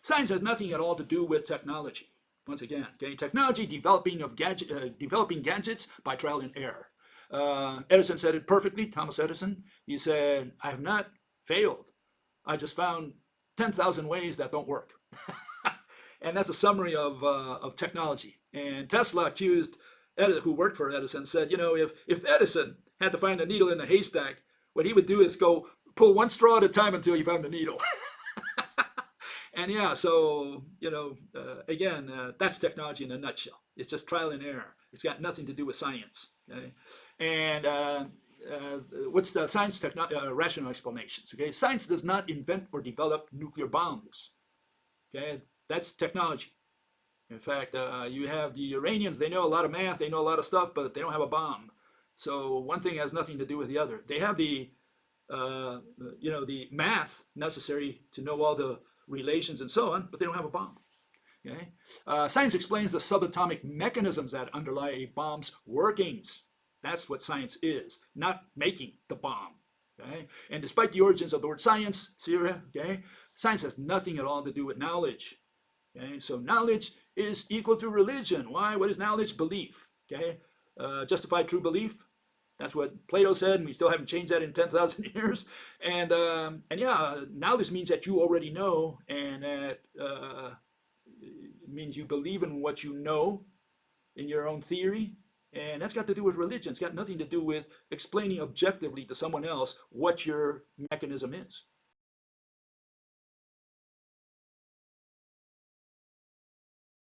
Science has nothing at all to do with technology. Once again, okay, technology developing gadgets by trial and error. Edison said it perfectly. Thomas Edison. He said, "I have not failed. I just found 10,000 ways that don't work." And that's a summary of technology. And Tesla accused Edison, who worked for Edison, said, if Edison had to find a needle in a haystack, what he would do is go pull one straw at a time until he found the needle. And yeah, so, again, that's technology in a nutshell. It's just trial and error. It's got nothing to do with science. Okay? And what's the science rational explanations? Okay, science does not invent or develop nuclear bombs. Okay, that's technology. In fact, you have the Iranians. They know a lot of math. They know a lot of stuff, but they don't have a bomb. So one thing has nothing to do with the other. They have the math necessary to know all the relations and so on, but they don't have a bomb. Okay? Science explains the subatomic mechanisms that underlie a bomb's workings. That's what science is, not making the bomb. Okay? And despite the origins of the word science, okay, science has nothing at all to do with knowledge. Okay? So knowledge is equal to religion. Why? What is knowledge? Belief. Okay? Justified true belief. That's what Plato said, and we still haven't changed that in 10,000 years. And yeah, knowledge means that you already know, and that means you believe in what you know in your own theory. And that's got to do with religion. It's got nothing to do with explaining objectively to someone else what your mechanism is.